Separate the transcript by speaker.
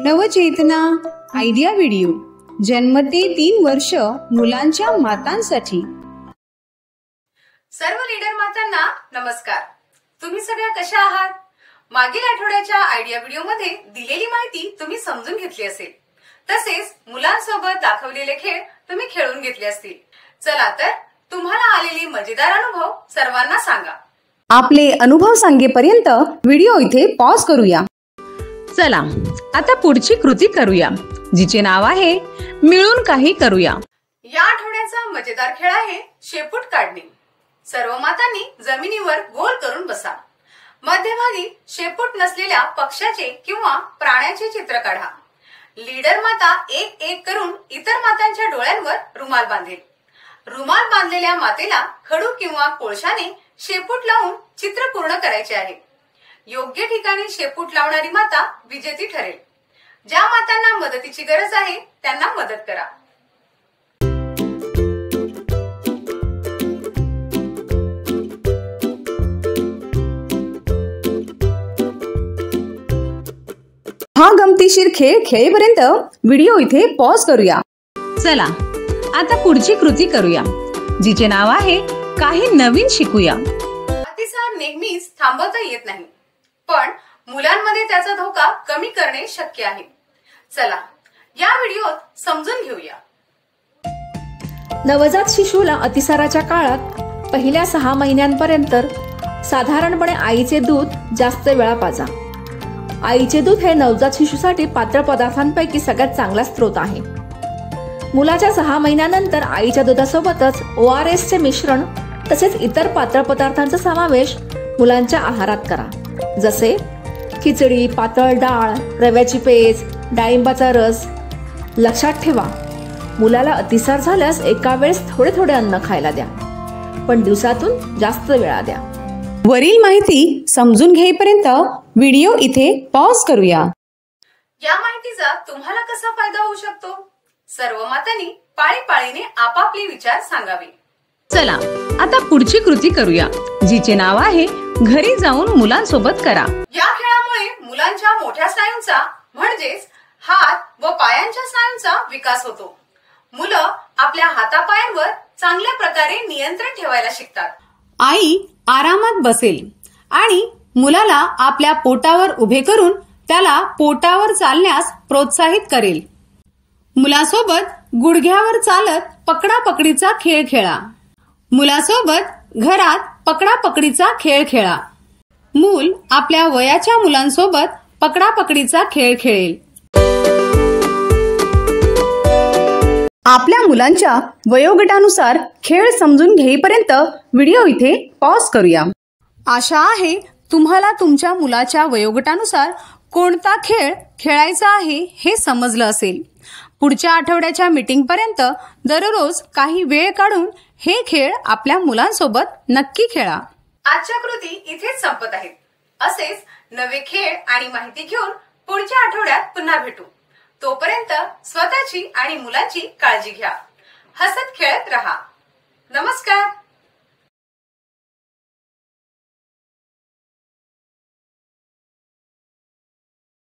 Speaker 1: नवचेतना idea video जन्म ते 3 वर्ष मुलांच्या मातांसाठी।
Speaker 2: सर्व लीडर मातांना नमस्कार। तुम्ही सगळ्या कशा आहात? मागील आठवड्याच्या आयडिया व्हिडिओ मध्ये दिलेली माहिती तुम्ही समजून घेतली असेल, तसेच मुलांसोबत दाखवलेले खेळ तुम्ही खेळून घेतले असतील। चला तर तुम्हाला आलेली मजेदार अनुभव सर्वांना सांगा।
Speaker 1: आपले अनुभव सांगेपर्यंत व्हिडिओ इथे पॉज करूया। चला आता पुढची कृती करूया, जिचे नाव आहे मिळून काही करूया।
Speaker 2: या आठवड्याचा मजेदार खेळ आहे शेपूट काढणे। सर्व मातांनी जमिनीवर गोल करून बसा। मध्यभागी शेपूट नसलेल्या पक्ष्याचे किंवा प्राण्याचे चित्र काढा। लीडर माता एक एक करून इतर मातांच्या डोळ्यांवर रुमाल बांधेल। रुमाल बांधलेल्या मातेला खडू किंवा कोळशाने शेपूट लावून चित्र पूर्ण करायचे आहे। योग्य ठिकाणी शेपूट लावणारी माता विजेती ठरेल। ज्या मातांना मदतीची गरज आहे त्यांना मदत करा।
Speaker 1: हा गमतीशीर खेळ खेळेपर्यंत व्हिडिओ इथे पॉज करूया। चला आता पुढची कृती करूया, जिचे नाव आहे काही नवीन शिकूया।
Speaker 2: अतिसार नेहमीच थांबवता येत नाही, पण मुलांमध्ये त्याचा धोका कमी करणे शक्य आहे। चला या व्हिडिओत समजून घेऊया।
Speaker 3: नवजात शिशुला अतिसाराच्या काळात पहिल्या 6 महिन्यांपर्यंत साधारणपणे आईचे दूध जास्त वेळा पाजा। आईचे दूध हे नवजात शिशुसाठी पातळ पदार्थांपैकी सगळ्यात चांगला स्रोत आहे। मुलाच्या 6 महिन्यानंतर आईच्या दुधासोबतच ORS चे मिश्रण तसेच इतर पातळ पदार्थांचा समावेश मुलांच्या आहारात करा, जसे खिचडी, पातळ डाळ, रव्याची पेज, डाळिंबाचा रस। लक्षात ठेवा, मुलाला अतिसार झाल्यास एका वेळेस थोडे थोडे अन्न खायला द्या, पण दिवसातून जास्त वेळा द्या।
Speaker 1: वरील माहिती समजून घेईपर्यंत व्हिडिओ इथे पॉज करूया।
Speaker 2: या माहितीचा तुम्हाला कसा फायदा होऊ शकतो? सर्व मातांनी पाळीपाळीने आपापले विचार सांगावे।
Speaker 1: चला आता पुढची कृती करूया, जिचे नाव आहे घरी जाऊन मुलांसोबत करा।
Speaker 2: या खेळामुळे मुलांच्या मोठ्या स्नायूंचा म्हणजेच हात व पायांच्या स्नायूंचा विकास होतो। मुलं आपल्या हातापायांवर चांगल्या प्रकारे नियंत्रण ठेवायला शिकतात।
Speaker 1: आई आरामात बसेल आणि मुलाला आपल्या पोटावर उभे करून त्याला पोटावर चालण्यास प्रोत्साहित करेल। मुलासोबत गुडघ्यावर चालत पकडापकडीचा खेळ खेळा। मुलासोबत घरात पकडापकडीचा खेळ खेळा। मूल आपल्या वयाच्या मुलांसोबत पकडापकडीचा खेळ खेळेल। आपल्या मुलांच्या वयोगटानुसार खेळ समजून घेईपर्यंत व्हिडिओ इथे पॉज करूया। आशा आहे तुम्हाला तुमच्या मुलाच्या वयोगटानुसार कोणता खेळ खेळायचा आहे हे समजलं असेल। पुढच्या आठवड्याच्या मीटिंग पर्यंत दररोज काही वेळ काढून हे खेळ आपल्या मुलांसोबत नक्की खेळा।
Speaker 2: आजच्या कृती इथेच संपत आहेत। असेच नवे खेळ आणि माहिती घेऊन पुढच्या आठवड्यात पुन्हा भेटू। तोपर्यंत स्वतःची आणि मुलाची काळजी घ्या। हसत खेळत रहा। नमस्कार।